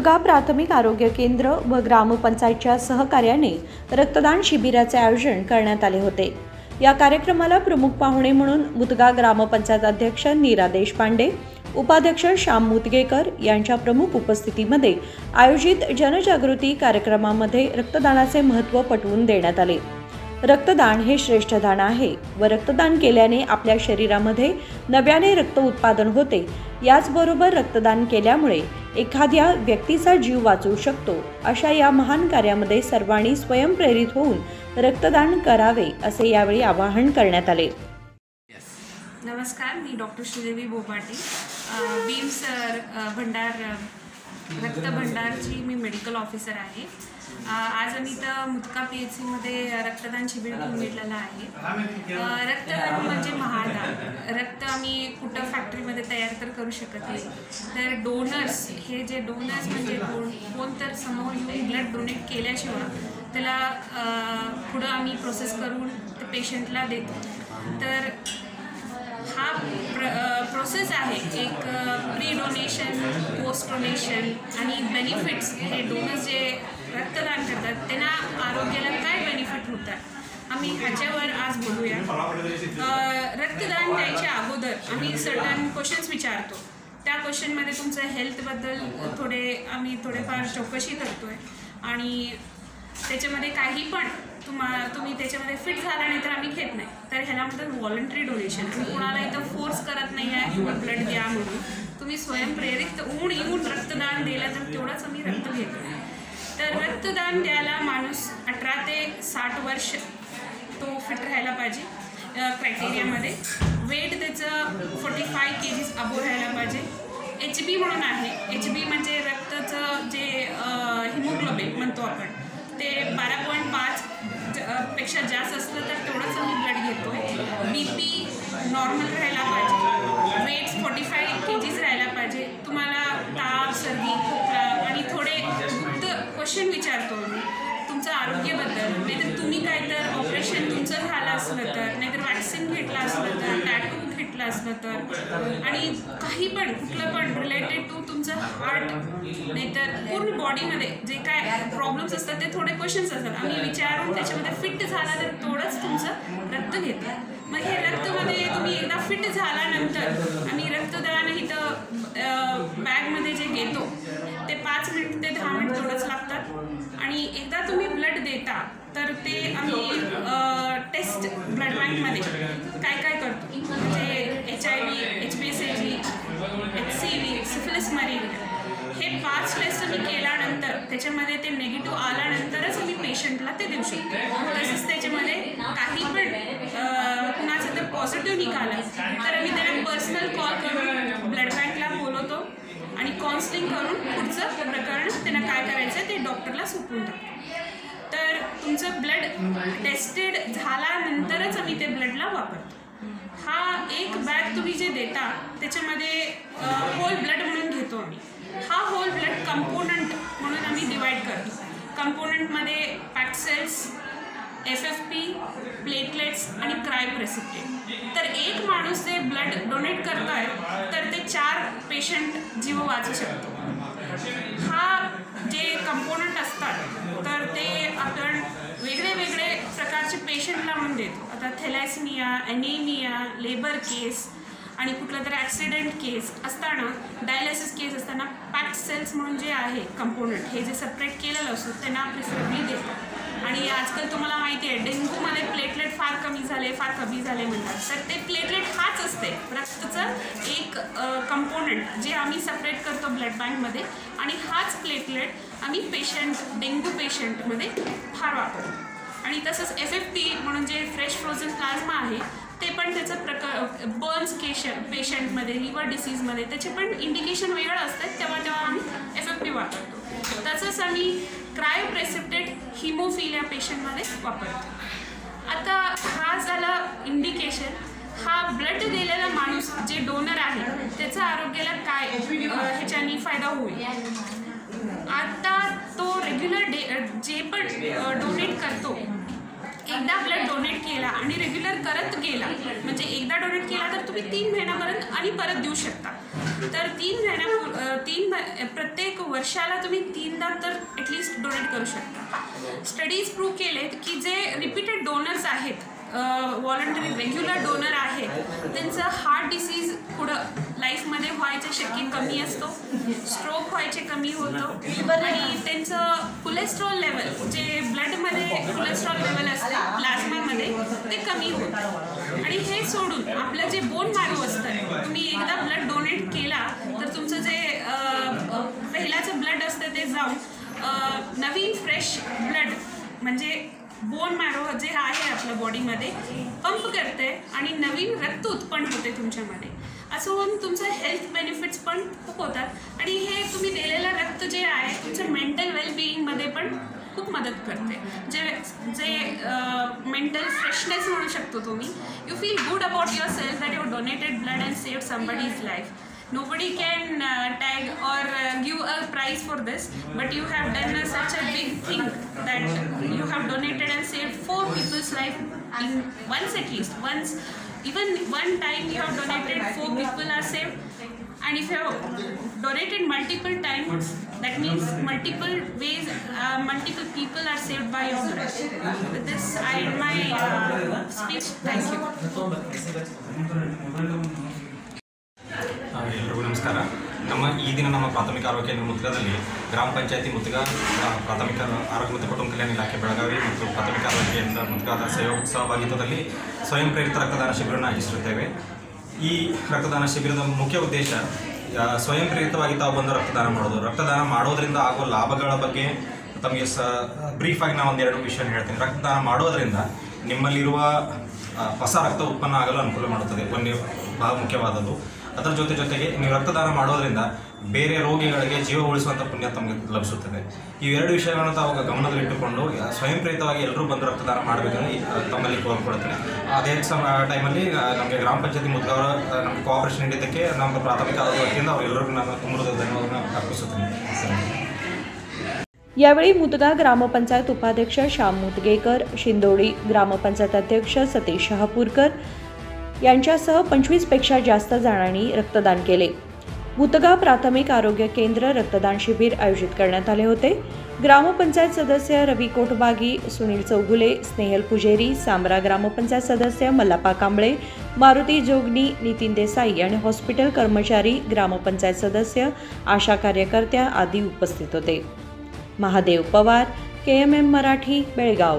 मुतगा प्राथमिक आरोग्य केंद्र व ग्रामपंचायतच्या सहकार्याने रक्तदान शिबिराचे आयोजन करण्यात आले होते। या कार्यक्रमाला प्रमुख पाहुणे म्हणून मुतगा ग्रामपंचायत अध्यक्ष नीरा देशपांडे, उपाध्यक्ष श्याम मुतगेकर यांच्या प्रमुख उपस्थितीमध्ये आयोजित जनजागृती कार्यक्रमामध्ये रक्तदानाचे महत्त्व पटवून देण्यात आले। रक्तदान हे श्रेष्ठ दान आहे व रक्तदान केल्याने आपल्या शरीरामध्ये नव्याने रक्त उत्पादन होते। याचबरोबर रक्तदान केल्यामुळे एखाद्या व्यक्तीचा जीव वाचू शकतो। अशा या महान कार्यामध्ये सर्वांनी स्वयंप्रेरित होऊन रक्तदान करावे असे यावेळी आवाहन करण्यात आले। नमस्कार, मी डॉक्टर श्रीदेवी बोबाटे, बीम्स भंडार रक्त भंडारची मी मेडिकल ऑफिसर आहे। आज आम्ही तर मुतगा PHC मध्ये रक्तदान शिबिर घेतलेलं आहे। रक्तदान म्हणजे महादान। रक्त आम्ही कुठं फॅक्टरीमध्ये तयार तर करू शकत नाही, तर डोनर्स हे जे डोनर्स म्हणजे कोण तर समोर येऊन ब्लड डोनेट केल्याशिवाय त्याला पुढं आम्ही प्रोसेस करून ते पेशंटला देतो। तर हा प्रोसेस आहे एक प्री डोनेशन, पोस्ट डोनेशन आणि बेनिफिट्स। हे डोनर्स जे रक्तदान करतात त्यांना आरोग्याला काय बेनिफिट होतात आम्ही ह्याच्यावर आज बोलूया। रक्तदान द्यायच्या अगोदर आम्ही सर्टन क्वेश्चन्स विचारतो। त्या क्वेश्चनमध्ये तुमचं हेल्थबद्दल आम्ही थोडेफार चौकशी करतोय आणि त्याच्यामध्ये काही पण तुम्ही त्याच्यामध्ये फिट झाला नाही तर आम्ही घेत नाही। तर ह्याला म्हणतात व्हॉलंटरी डोनेशन। आम्ही कोणाला इथं फोर्स करत नाही आहे तुम्ही ब्लड द्या म्हणून, तुम्ही स्वयंप्रेरित येऊन रक्तदान दिलं तर तेवढंच आम्ही रक्त घेतो। तर रक्तदान द्यायला माणूस 18 ते 60 वर्ष तो फिट राहायला पाहिजे क्रायटेरियामध्ये। वेट त्याचं 45 kg अबो राहायला पाहिजे। HB म्हणून आहे, HB म्हणजे रक्ताचं जे हिमोग्लोबिन म्हणतो आपण, ते 12.5 पेक्षा जास्त असलं तर तेवढंच आम्ही ब्लड घेतोय। BP नॉर्मल राहायला पाहिजे, वेट 45 kg राहायला पाहिजे। तुम्हाला ताप, सर्दी, खोकला आणि थोडे गुप्त क्वेश्चन विचारतो आम्ही तुमचं आरोग्याबद्दल। नाहीतर तुम्ही काय तर ऑपरेशन तुमचं झालं असलं तर, नाहीतर वॅक्सिन घेतलं असलं तर, टॅटू घेतलं असलं तर, आणि काही पण कुठलं पण रिलेटेड टू तुमचं हार्ट नाहीतर पूर्ण बॉडीमध्ये जे काय प्रॉब्लेम्स असतात ते थोडे क्वेश्चन्स असतात। आम्ही विचारून त्याच्यामध्ये फिट झाला तर तेवढंच तुमचं रक्त घेतो। मग हे रक्तमध्ये तुम्ही एकदा फिट झाल्यानंतर आम्ही रक्तदान इथं बॅगमध्ये जे घेतो ते 5 मिनिट ते 10 मिनिट तेवढंच लागतात। आणि एकदा तुम्ही ब्लड देता तर ते आम्ही टेस्ट ब्लड बँकमध्ये काय करतो म्हणजे HIV, HBsAg, HCV, syphilis malaria हे 5 टेस्ट आम्ही केल्यानंतर त्याच्यामध्ये ते निगेटिव्ह आल्यानंतरच आम्ही पेशंटला ते देऊ शकतो। तसंच त्याच्यामध्ये काही पण कुणाचं तर पॉझिटिव्ह निघालं तर आम्ही त्यांना पर्सनल कॉल करून ब्लड बँकला बोलवतो आणि काउन्सिलिंग करून पुढचं प्रकरण त्यांना काय करायचं ते डॉक्टरला सोपवून टाकतो। तर तुमचं ब्लड टेस्टेड झाल्यानंतरच आम्ही ते ब्लडला वापरतो। हा एक बॅग तुम्ही जे देता त्याच्यामध्ये होल ब्लड म्हणून घेतो आम्ही। हा होल ब्लड कंपोनंट म्हणून आम्ही डिवाइड करतो। कंपोनंटमध्ये पॅक्ड सेल्स, FFP, प्लेटलेट्स आणि क्रायोप्रेसिपिटेट। तर एक माणूस ते ब्लड डोनेट करतोय तर ते 4 पेशंट जीव वाचू शकतो। हा जे कंपोनंट असतात तर ते आपण वेगळे प्रकारचे पेशंटला म्हणून देतो। आता थॅलेसेमिया, ॲनेमिया, लेबर केस आणि कुठलं तरी ॲक्सिडेंट केस असताना, डायलिसिस केस असताना पॅक्ड सेल्स म्हणून जे आहे कंपोनंट हे जे सेपरेट केलेलं असतो त्यांना प्रिफरेबली देतो। आणि आजकाल तुम्हाला माहिती आहे डेंग्यूमध्ये प्लेटलेट फार कमी झाले म्हणतात, तर ते प्लेटलेट हाच असते रक्ताचं एक कंपोनंट जे आम्ही सेपरेट करतो ब्लड बँकमध्ये आणि हाच प्लेटलेट आम्ही डेंग्यू पेशंटमध्ये फार वापरतो। आणि तसंच FFP म्हणून जे फ्रेश फ्रोझन प्लाझ्मा आहे ते पण त्याचं बर्न्स पेशंटमध्ये, लिव्हर डिसीजमध्ये त्याचे पण इंडिकेशन वेगळं असतात, तेव्हा आम्ही FFP वापरतो। तसंच आम्ही क्रायोप्रेसिपिटेट हिमोफिलिया पेशंटमध्ये वापरतो। आता हा झाला इंडिकेशन। हा ब्लड दिलेला माणूस जे डोनर आहे त्याचा आरोग्याला काय ह्याच्यानी फायदा होईल। आता तो रेग्युलर जे पण डोनेट करतो, एकदा ब्लड डोनेट केला आणि रेग्युलर करत गेला म्हणजे एकदा डोनेट केला तर तुम्ही 3 महिन्यापर्यंत आणि परत देऊ शकता. तर 3 प्रत्येक वर्षाला तुम्ही 3दा तर ॲटलिस्ट डोनेट करू शकता. स्टडीज प्रूव्ह केलेत की जे रिपीटेड डोनर्स आहेत, व्हॉलंटरी रेग्युलर डोनर आहेत, त्यांचं हार्ट डिसीज पुढं लाईफमध्ये व्हायचं शक्य कमी असतो, स्ट्रोक व्हायचे कमी होतो आणि त्यांचं कोलेस्ट्रॉल लेवल, जे ब्लडमध्ये कोलेस्ट्रॉल लेवल असते प्लाझ्मामध्ये, ते कमी होतं. आणि हे सोडून आपलं जे बोन मॅरो असतं, तुम्ही एकदा ब्लड डोनेट केला तर तुमचं जे पहिल्याचं ब्लड असतं ते जाऊन नवीन फ्रेश ब्लड म्हणजे बोन मॅरो जे आहे आपल्या बॉडीमध्ये पंप करते आणि नवीन रक्त उत्पन्न होते तुमच्यामध्ये. असं होऊन तुमचं हेल्थ बेनिफिट्स पण खूप होतात आणि हे तुम्ही दिलेलं रक्त जे आहे तुमचं मेंटल वेलबिईंगमध्ये पण खूप मदत करते. जे मेंटल फ्रेशनेस म्हणू शकतो तुम्ही. You feel good about your self that you donated blood and saved somebody's life. Nobody can tag or give a prize for this, but you have done such a big thing that you have donated and saved 4 people's life in once, at least once, even one time you have donated, 4 people are saved. And if you have donated multiple times, that means multiple ways, multiple people are saved by your blood. With this, I end my speech. Thank you. ಎಲ್ಲರಿಗೂ ನಮಸ್ಕಾರ. ಈ ದಿನ ನಮ್ಮ ಪ್ರಾಥಮಿಕ ಆರೋಗ್ಯ ಕೇಂದ್ರ ಮುತ್ಗಾದಲ್ಲಿ ಗ್ರಾಮ ಪಂಚಾಯತಿ ಮುತ್ಗಾ, ಪ್ರಾಥಮಿಕ ಆರೋಗ್ಯ ಮತ್ತು ಕುಟುಂಬ ಕಲ್ಯಾಣ ಇಲಾಖೆ ಬೆಳಗಾವಿ ಮತ್ತು ಪ್ರಾಥಮಿಕ ಆರೋಗ್ಯ ಕೇಂದ್ರ ಮುತ್ಗಾದ ಸಹಭಾಗಿತ್ವದಲ್ಲಿ ಸ್ವಯಂ ಪ್ರೇರಿತ ರಕ್ತದಾನ ಶಿಬಿರವನ್ನು ಆಯೋಜಿಸುತ್ತೇವೆ. ಈ ರಕ್ತದಾನ ಶಿಬಿರದ ಮುಖ್ಯ ಉದ್ದೇಶ ಸ್ವಯಂ ಪ್ರೇರಿತವಾಗಿ ತಾವು ಬಂದು ರಕ್ತದಾನ ಮಾಡೋದು. ರಕ್ತದಾನ ಮಾಡೋದರಿಂದ ಆಗುವ ಲಾಭಗಳ ಬಗ್ಗೆ ತಮಗೆ ಬ್ರೀಫಾಗಿ ನಾನು ಒಂದೆರಡು ವಿಷಯ ಹೇಳ್ತೀನಿ. ರಕ್ತದಾನ ಮಾಡೋದರಿಂದ ನಿಮ್ಮಲ್ಲಿರುವ ಹೊಸ ರಕ್ತ ಉತ್ಪನ್ನ ಆಗಲು ಅನುಕೂಲ ಮಾಡುತ್ತದೆ, ಒಂದು ಬಹಳ ಮುಖ್ಯವಾದದ್ದು. ಅದರ ಜೊತೆಗೆ ನೀವು ರಕ್ತದಾನ ಮಾಡೋದರಿಂದ ಬೇರೆ ರೋಗಿಗಳಿಗೆ ಜೀವ ಉಳಿಸುವಂಥ ಪುಣ್ಯ ತಮಗೆ ಲಭಿಸುತ್ತದೆ. ಇವೆರಡು ವಿಷಯಗಳನ್ನು ತಾವು ಗಮನದಲ್ಲಿಟ್ಟುಕೊಂಡು ಸ್ವಯಂ ಪ್ರೇರಿತವಾಗಿ ಎಲ್ಲರೂ ಬಂದು ರಕ್ತದಾನ ಮಾಡಬೇಕಂದ್ರೆ ತಮ್ಮಲ್ಲಿ ಕೋರ್ಕೊಳ್ತೇನೆ. ಅದೇ ಟೈಮಲ್ಲಿ ನಮಗೆ ಗ್ರಾಮ ಪಂಚಾಯತಿ ಮುದ್ಗವರ ನಮಗೆ ಕೋಆಪರೇಷನ್ ನೀಡಿದ್ದಕ್ಕೆ ನಮ್ಮ ಪ್ರಾಥಮಿಕ ಆರೋಗ್ಯ ವತಿಯಿಂದ ಅವರೆಲ್ಲರಿಗೂ ನಾನು ತುಂಬ ಧನ್ಯವಾದವನ್ನು ಅರ್ಪಿಸುತ್ತೇನೆ. यावेळी मुदगा ग्रामपंचायत उपाध्यक्ष श्याम मुदगेकर, शिंदोडी ग्रामपंचायत अध्यक्ष सतीश शहापूरकर यांच्यासह 25पेक्षा जास्त जणांनी रक्तदान केले. मुदगा प्राथमिक आरोग्य केंद्र रक्तदान शिबिर आयोजित करण्यात आले होते. ग्रामपंचायत सदस्य रवी कोटबागी, सुनील चौगुले, स्नेहल पुजेरी, सांब्रा ग्रामपंचायत सदस्य मल्लापा कांबळे, मारुती जोगनी, नितीन देसाई आणि हॉस्पिटल कर्मचारी, ग्रामपंचायत सदस्य, आशा कार्यकर्त्या आदी उपस्थित होते. महादेव पवार, KMM मराठी, बेळगाव.